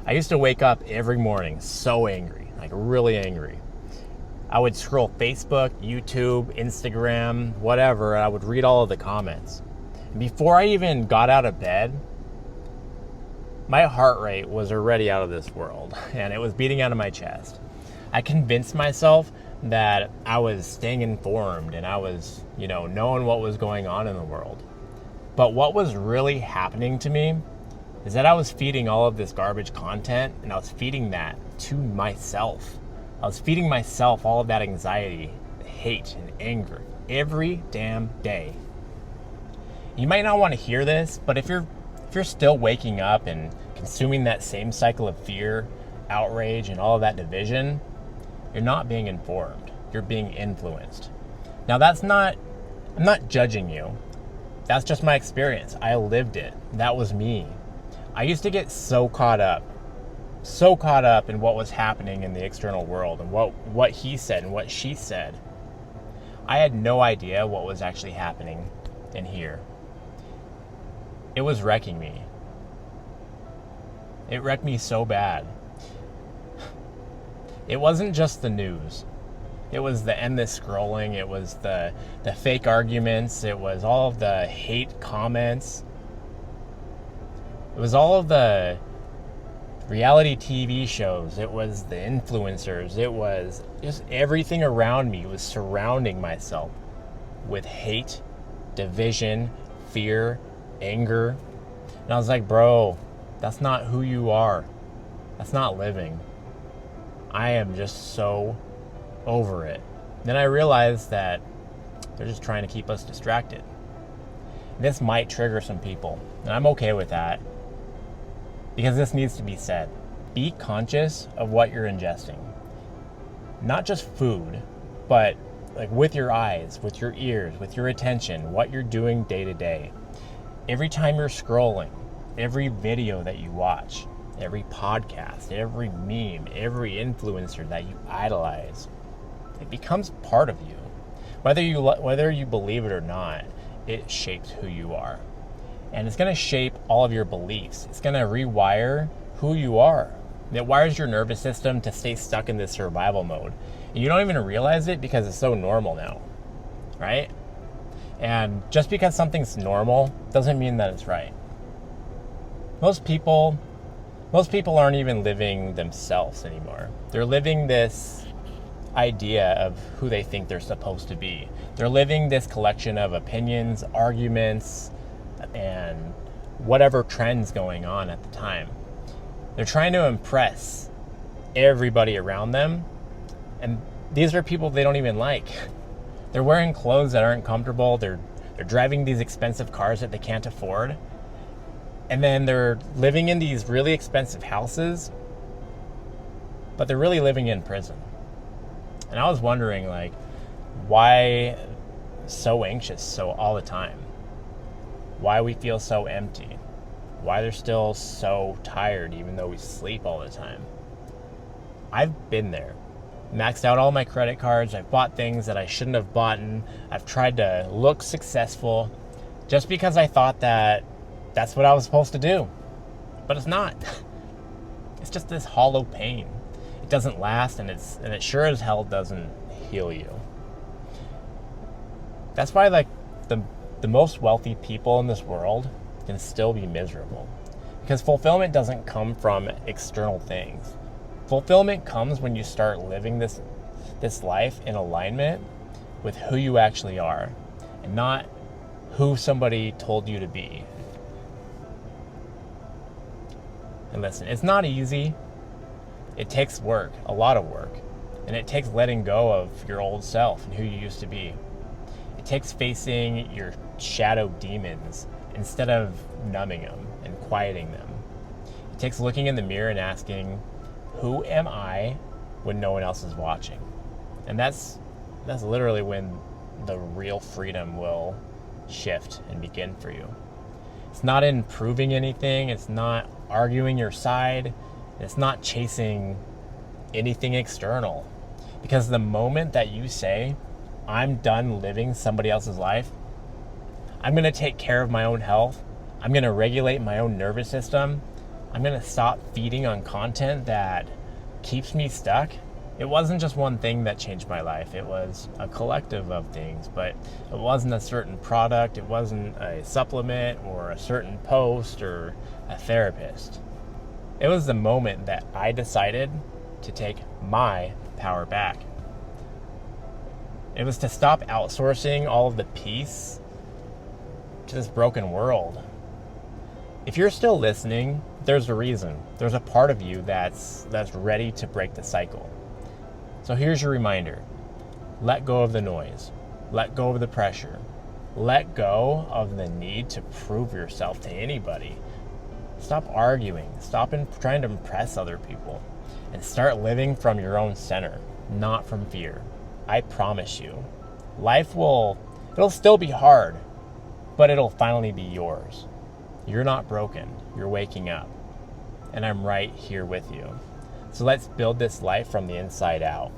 I used to wake up every morning so angry, like really angry. I would scroll Facebook, YouTube, Instagram, whatever, and I would read all of the comments. And before I even got out of bed, my heart rate was already out of this world, and it was beating out of my chest. I convinced myself that I was staying informed and I was, knowing what was going on in the world. But what was really happening to me is that I was feeding all of this garbage content, and I was feeding that to myself. I was feeding myself all of that anxiety, hate, and anger every damn day. You might not want to hear this, but if you're still waking up and consuming that same cycle of fear, outrage, and all of that division, you're not being informed. You're being influenced. Now I'm not judging you. That's just my experience. I lived it. That was me. I used to get so caught up in what was happening in the external world and what he said and what she said. I had no idea what was actually happening in here. It was wrecking me. It wrecked me so bad. It wasn't just the news. It was the endless scrolling. It was the fake arguments. It was all of the hate comments. It was all of the reality TV shows. It was the influencers. It was just everything around me was surrounding myself with hate, division, fear, anger. And I was like, bro, that's not who you are. That's not living. I am just so over it. Then I realized that they're just trying to keep us distracted. This might trigger some people, and I'm okay with that, because this needs to be said. Be conscious of what you're ingesting. Not just food, but like with your eyes, with your ears, with your attention, what you're doing day to day. Every time you're scrolling, every video that you watch, every podcast, every meme, every influencer that you idolize, it becomes part of you. Whether you believe it or not, it shapes who you are. And it's going to shape all of your beliefs. It's going to rewire who you are. It wires your nervous system to stay stuck in this survival mode. And you don't even realize it because it's so normal now, right? And just because something's normal doesn't mean that it's right. Most people aren't even living themselves anymore. They're living this idea of who they think they're supposed to be. They're living this collection of opinions, arguments, and whatever trends going on at the time. They're trying to impress everybody around them, and these are people they don't even like. They're wearing clothes that aren't comfortable. They're driving these expensive cars that they can't afford. And then they're living in these really expensive houses, but they're really living in prison. And I was wondering, why so anxious all the time? Why we feel so empty? Why they're still so tired even though we sleep all the time? I've been there. Maxed out all my credit cards. I've bought things that I shouldn't have bought. I've tried to look successful just because I thought that that's what I was supposed to do. But it's not. It's just this hollow pain. It doesn't last, and it sure as hell doesn't heal you. That's why the most wealthy people in this world can still be miserable. Because fulfillment doesn't come from external things. Fulfillment comes when you start living this life in alignment with who you actually are, and not who somebody told you to be. And listen, it's not easy. It takes work, a lot of work. And it takes letting go of your old self and who you used to be. It takes facing your shadow demons instead of numbing them and quieting them. It takes looking in the mirror and asking, who am I when no one else is watching? And that's literally when the real freedom will shift and begin for you. It's not in proving anything. It's not arguing your side. It's not chasing anything external. Because the moment that you say, I'm done living somebody else's life, I'm going to take care of my own health, I'm going to regulate my own nervous system, I'm going to stop feeding on content that keeps me stuck. It wasn't just one thing that changed my life. It was a collective of things, but it wasn't a certain product. It wasn't a supplement or a certain post or a therapist. It was the moment that I decided to take my power back. It was to stop outsourcing all of the peace to this broken world. If you're still listening, there's a reason. There's a part of you that's ready to break the cycle. So here's your reminder. Let go of the noise. Let go of the pressure. Let go of the need to prove yourself to anybody. Stop arguing. Stop trying to impress other people. And start living from your own center, not from fear. I promise you. It'll still be hard, but it'll finally be yours. You're not broken. You're waking up. And I'm right here with you. So let's build this life from the inside out.